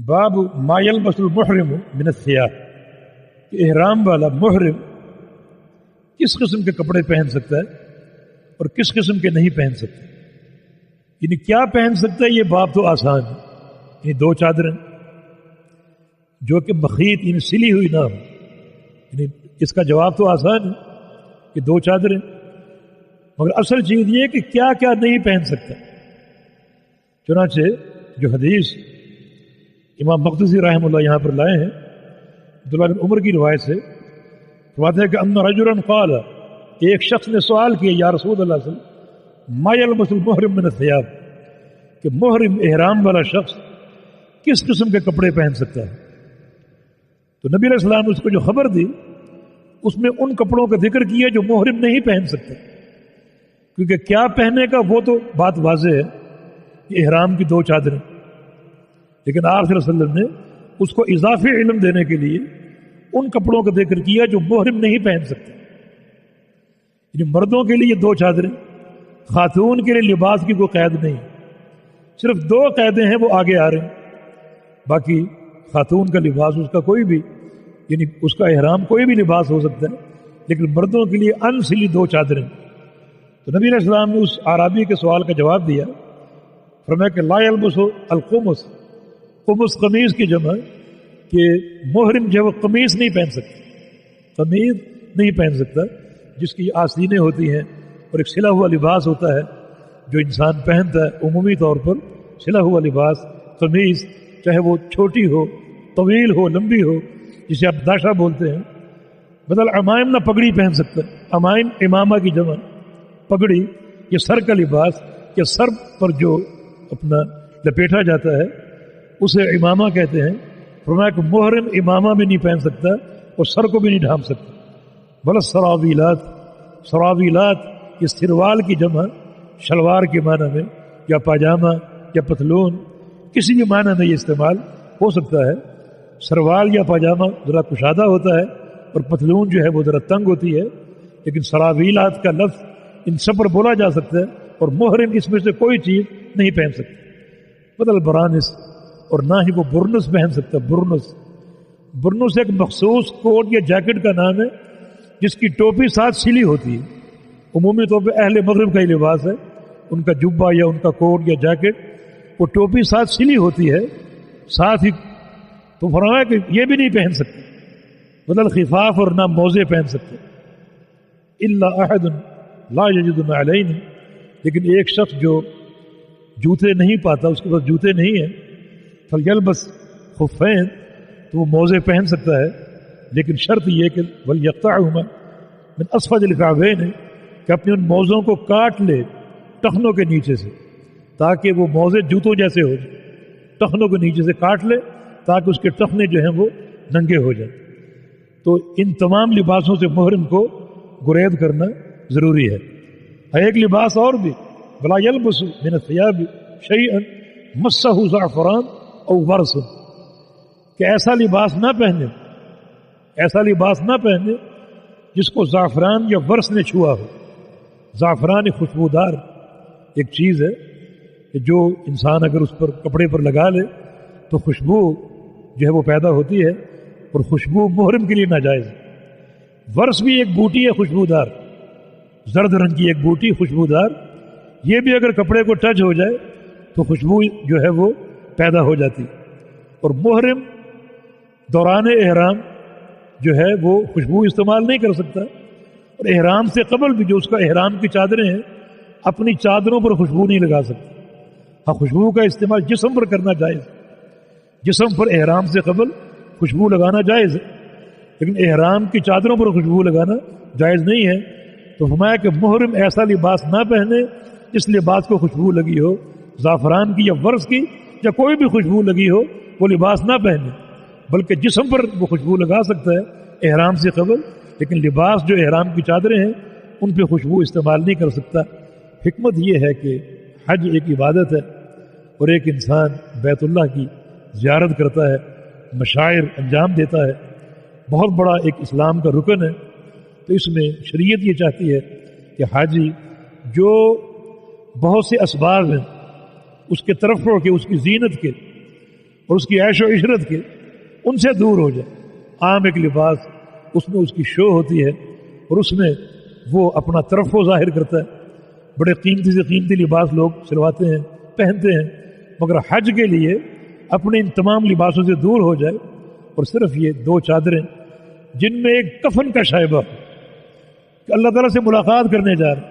باب ما یلبس المحرم من الثياب، کہ احرام والا محرم کس قسم کے کپڑے پہن سکتا ہے اور کس قسم کے نہیں پہن سکتا، یعنی کیا پہن سکتا ہے۔ یہ باب تو آسان ہے، یعنی دو چادریں جو کہ مخیط یعنی سلی ہوئی نہ ہو، یعنی اس کا جواب تو آسان ہے کہ دو چادریں، مگر اصل چیز یہ ہے کہ کیا کیا نہیں پہن سکتا۔ چنانچہ جو حدیث امام مقدسی رحمہ اللہ یہاں پر لائے ہیں عبداللہ بن عمر کی روایت سے، فرماتے ہیں کہ ان رجلا قال، ایک شخص نے سوال کیا یا رسول اللہ صلی اللہ علیہ وسلم ما یلبس المحرم من الثياب، کہ محرم احرام والا شخص کس قسم کے کپڑے پہن سکتا ہے۔ تو نبی علیہ السلام نے اس کو جو خبر دی اس میں ان کپڑوں کا ذکر کیا جو محرم نہیں پہن سکتا، کیونکہ کیا پہنے کا وہ تو بات واضح ہے کہ احرام کی دو چادریں، لیکن آپ صلی اللہ علیہ وسلم نے اس کو اضافی علم دینے کے لیے ان کپڑوں کا ذکر کیا جو محرم نہیں پہن سکتے، یعنی مردوں کے لیے دو چادریں، خاتون کے لیے لباس کی کوئی قید نہیں، صرف دو قیدیں ہیں وہ آگے آ رہے ہیں، باقی خاتون کا لباس اس کا کوئی بھی، یعنی اس کا احرام کوئی بھی لباس ہو سکتا ہے، لیکن مردوں کے لیے انسلی دو چادریں۔ تو نبی علیہ السلام نے اس اعرابی کے سوال کا جواب دیا، فرمایا کہ لا یلبس القمص، قمص قمیض کی جمع، کہ محرم جو وہ قمیض نہیں پہن سکتا، قمیض نہیں پہن سکتا جس کی آستینیں ہوتی ہیں اور ایک سلا ہوا لباس ہوتا ہے جو انسان پہنتا ہے عمومی طور پر، سلا ہوا لباس قمیض، چاہے وہ چھوٹی ہو طویل ہو لمبی ہو، جسے آپ داشا بولتے ہیں، بدل عمائم نہ پگڑی پہن سکتا ہے، عمائم امامہ کی جمع، پگڑی یہ سر کا لباس، یا سر پر جو اپنا لپیٹا جاتا ہے اسے امامہ کہتے ہیں۔ فرمایا کہ محرم امامہ بھی نہیں پہن سکتا اور سر کو بھی نہیں ڈھانپ سکتا۔ بل سراویلات، سراویلات یہ سروال کی جمع، شلوار کے معنی میں یا پاجامہ یا پتلون، کسی بھی معنی میں یہ استعمال ہو سکتا ہے۔ سروال یا پاجامہ ذرا کشادہ ہوتا ہے اور پتلون جو ہے وہ ذرا تنگ ہوتی ہے، لیکن سراویلات کا لفظ ان سب پر بولا جا سکتا ہے، اور محرم اس میں سے کوئی چیز نہیں پہن سکتا۔ بدل برانس، اور نہ ہی وہ برنس پہن سکتا۔ برنس، برنس ایک مخصوص کوٹ یا جیکٹ کا نام ہے جس کی ٹوپی ساتھ سلی ہوتی ہے، عمومی طور پہ اہل مغرب کا ہی لباس ہے، ان کا جبہ یا ان کا کوٹ یا جیکٹ وہ ٹوپی ساتھ سلی ہوتی ہے ساتھ ہی، تو فرمایا کہ یہ بھی نہیں پہن سکتے۔ بدل خفاف، اور نہ موزے پہن سکتے۔ الا احد لا یجد نعلین، لیکن ایک شخص جو جوتے نہیں پاتا، اس کے پاس جوتے نہیں ہیں، فلیلبس خفین، تو وہ موزے پہن سکتا ہے، لیکن شرط یہ کہ ولیقطعہما من اسفل الکعبین، کہ اپنے ان موزوں کو کاٹ لے ٹخنوں کے نیچے سے، تاکہ وہ موزے جوتوں جیسے ہو جائیں، ٹخنوں کے نیچے سے کاٹ لے تاکہ اس کے ٹخنے جو ہیں وہ ننگے ہو جائیں۔ تو ان تمام لباسوں سے محرم کو گریز کرنا ضروری ہے۔ ایک لباس اور بھی، ولا یلبس من الثیاب شیئا مسہ زعفران او ورس، کہ ایسا لباس نہ پہنے، ایسا لباس نہ پہنے جس کو زعفران یا ورس نے چھوا ہو۔ زعفران ایک خوشبودار ایک چیز ہے کہ جو انسان اگر اس پر کپڑے پر لگا لے تو خوشبو جو ہے وہ پیدا ہوتی ہے، اور خوشبو محرم کے لیے ناجائز ہے۔ ورس بھی ایک بوٹی ہے خوشبودار، زرد رنگ کی ایک بوٹی خوشبودار، یہ بھی اگر کپڑے کو ٹچ ہو جائے تو خوشبو جو ہے وہ پیدا ہو جاتی، اور محرم دوران احرام جو ہے وہ خوشبو استعمال نہیں کر سکتا، اور احرام سے قبل بھی جو اس کا احرام کی چادریں ہیں اپنی چادروں پر خوشبو نہیں لگا سکتا۔ ہاں، خوشبو کا استعمال جسم پر کرنا جائز، جسم پر احرام سے قبل خوشبو لگانا جائز ہے، لیکن احرام کی چادروں پر خوشبو لگانا جائز نہیں ہے۔ تو فرمایا کہ محرم ایسا لباس نہ پہنے جس لباس کو خوشبو لگی ہو، زعفران کی یا ورس کی یا کوئی بھی خوشبو لگی ہو، وہ لباس نہ پہنے، بلکہ جسم پر وہ خوشبو لگا سکتا ہے احرام سے قبل، لیکن لباس جو احرام کی چادریں ہیں ان پہ خوشبو استعمال نہیں کر سکتا۔ حکمت یہ ہے کہ حج ایک عبادت ہے، اور ایک انسان بیت اللہ کی زیارت کرتا ہے، مشاعر انجام دیتا ہے، بہت بڑا ایک اسلام کا رکن ہے۔ تو اس میں شریعت یہ چاہتی ہے کہ حاجی جو بہت سے اسباب ہیں اس کے ترفع کے، اس کی زینت کے، اور اس کی عیش و عشرت کے ان سے دور ہو جائے. عام ایک لباس اس میں اس کی شو ہوتی ہے اور اس میں وہ اپنا ترفع ظاہر کرتا ہے. بڑے قیمتی سے قیمتی لباس لوگ سلواتے ہیں پہنتے ہیں, مگر حج کے لیے اپنے ان تمام لباسوں سے دور ہو جائے اور صرف یہ 2 چادریں جن میں ایک کفن کا شائبہ کہ اللہ تعالیٰ سے ملاقات کرنے جا رہے,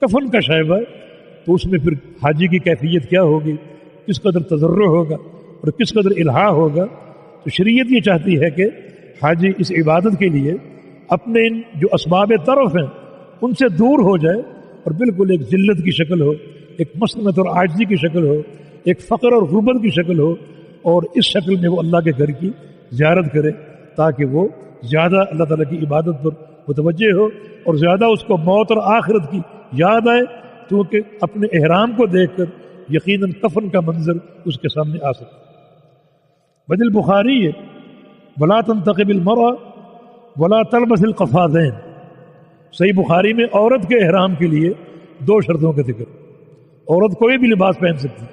کفن کا شائبہ, تو اس میں پھر حاجی کی کیفیت کیا ہوگی, کس قدر تضرع ہوگا اور کس قدر الہا ہوگا. تو شریعت یہ چاہتی ہے کہ حاجی اس عبادت کے لیے اپنے ان جو اسباب طرف ہیں ان سے دور ہو جائے اور بالکل ایک ذلت کی شکل ہو, ایک مسکنت اور عاجزی کی شکل ہو, ایک فقر اور غربت کی شکل ہو, اور اس شکل میں وہ اللہ کے گھر کی زیارت کرے تاکہ وہ زیادہ اللہ تعالیٰ کی عبادت پر متوجہ ہو اور زیادہ اس کو موت اور آخرت کی یاد آئے, کیونکہ اپنے احرام کو دیکھ کر یقیناً کفن کا منظر اس کے سامنے آ سکتا. وجہ البخاری ہے ولا تنتقب المرأة ولا تلبس القفازین. صحیح بخاری میں عورت کے احرام کے لیے 2 شرطوں کا ذکر. عورت کوئی بھی لباس پہن سکتی,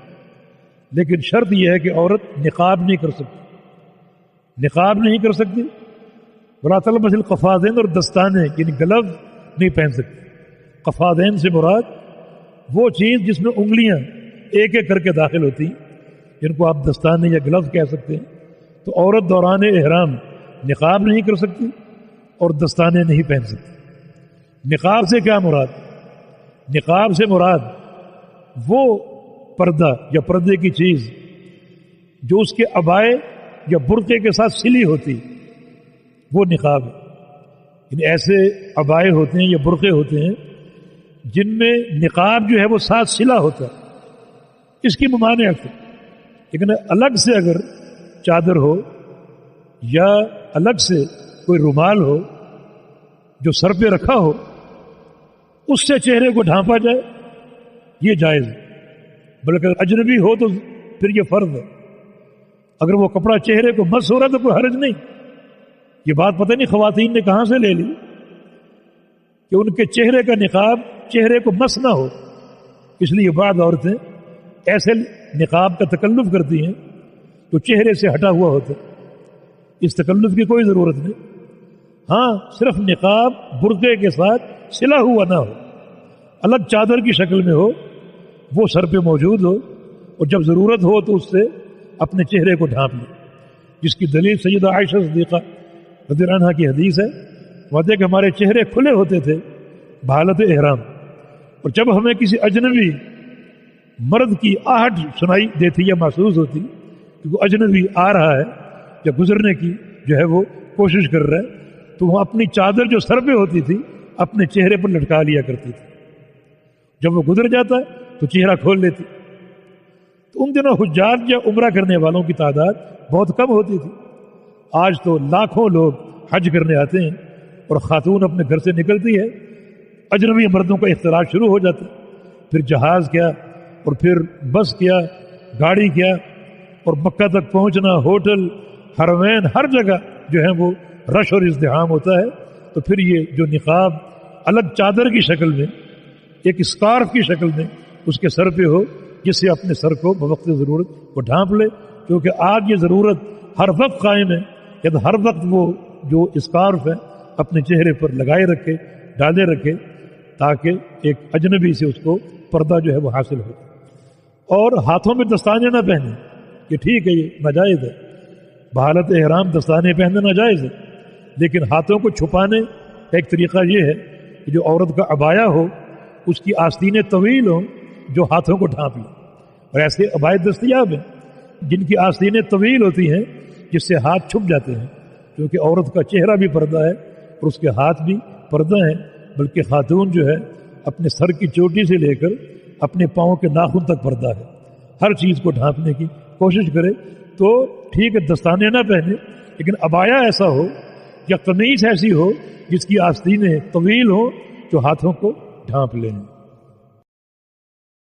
لیکن شرط یہ ہے کہ عورت نقاب نہیں کر سکتی, نقاب نہیں کر سکتی. ولا تلبس القفازین, اور دستانے یعنی گلوز نہیں پہن سکتی. قفازین سے مراد وہ چیز جس میں انگلیاں ایک ایک کر کے داخل ہوتی ہیں, جن کو آپ دستانے یا گلوز کہہ سکتے ہیں. تو عورت دوران احرام نقاب نہیں کر سکتی اور دستانے نہیں پہن سکتی. نقاب سے کیا مراد؟ نقاب سے مراد وہ پردہ یا پردے کی چیز جو اس کے عبائے یا برقعے کے ساتھ سلی ہوتی, وہ نقاب ہے. یعنی ایسے عبائے ہوتے ہیں یا برقعے ہوتے ہیں جن میں نقاب جو ہے وہ ساتھ سلا ہوتا ہے, اس کی ممانعت ہے. لیکن الگ سے اگر چادر ہو یا الگ سے کوئی رومال ہو جو سر پہ رکھا ہو, اس سے چہرے کو ڈھانپا جائے, یہ جائز ہے. بلکہ اجنبی ہو تو پھر یہ فرض ہے. اگر وہ کپڑا چہرے کو مس ہو رہا تو کوئی حرج نہیں. یہ بات پتہ نہیں خواتین نے کہاں سے لے لی کہ ان کے چہرے کا نقاب چہرے کو مس نہ ہو, اس لیے بعض عورتیں ایسے نقاب کا تکلف کرتی ہیں تو چہرے سے ہٹا ہوا ہوتا ہے. اس تکلف کی کوئی ضرورت نہیں. ہاں, صرف نقاب برقعے کے ساتھ سلا ہوا نہ ہو, الگ چادر کی شکل میں ہو, وہ سر پہ موجود ہو, اور جب ضرورت ہو تو اس سے اپنے چہرے کو ڈھانپ لے. جس کی دلیل سیدہ عائشہ صدیقہ رضی اللہ عنہا کی حدیث ہے, کہ ہمارے چہرے کھلے ہوتے تھے بحالت احرام, اور جب ہمیں کسی اجنبی مرد کی آہٹ سنائی دیتی یا محسوس ہوتی کہ وہ اجنبی آ رہا ہے یا گزرنے کی جو ہے وہ کوشش کر رہا ہے, تو وہ اپنی چادر جو سر پہ ہوتی تھی اپنے چہرے پر لٹکا لیا کرتی تھی. جب وہ گزر جاتا ہے تو چہرہ کھول لیتی. تو ان دنوں حجاج یا عمرہ کرنے والوں کی تعداد بہت کم ہوتی تھی. آج تو لاکھوں لوگ حج کرنے آتے ہیں اور خاتون اپنے گھر سے نکلتی ہے, اجنبی مردوں کا اختلاط شروع ہو جاتا ہے. پھر جہاز کیا اور پھر بس کیا, گاڑی کیا, اور مکہ تک پہنچنا, ہوٹل, حرمین, ہر جگہ جو ہے وہ رش اور ازدحام ہوتا ہے. تو پھر یہ جو نقاب الگ چادر کی شکل میں, ایک اسکارف کی شکل میں اس کے سر پہ ہو, جس سے اپنے سر کو بوقت ضرورت وہ ڈھانپ لے, کیونکہ آج یہ ضرورت ہر وقت قائم ہے کہ ہر وقت وہ جو اسکارف ہے اپنے چہرے پر لگائے رکھے, ڈالے رکھے, تاکہ ایک اجنبی سے اس کو پردہ جو ہے وہ حاصل ہو. اور ہاتھوں میں دستانے نہ پہنے, کہ ٹھیک ہے یہ ناجائز ہے, بحالت احرام دستانے پہننا ناجائز ہے, لیکن ہاتھوں کو چھپانے کا ایک طریقہ یہ ہے کہ جو عورت کا عبایا ہو اس کی آستینیں طویل ہوں جو ہاتھوں کو ڈھانپ لیں. اور ایسے عبائے دستیاب ہیں جن کی آستینیں طویل ہوتی ہیں جس سے ہاتھ چھپ جاتے ہیں, کیونکہ عورت کا چہرہ بھی پردہ ہے اور اس کے ہاتھ بھی پردہ ہیں. بلکہ خاتون جو ہے اپنے سر کی چوٹی سے لے کر اپنے پاؤں کے ناخن تک پردہ ہے, ہر چیز کو ڈھانپنے کی کوشش کرے. تو ٹھیک ہے دستانے نہ پہنے, لیکن عبایا ایسا ہو یا قمیص ایسی ہو جس کی آستینیں طویل ہوں جو ہاتھوں کو ڈھانپ لیں.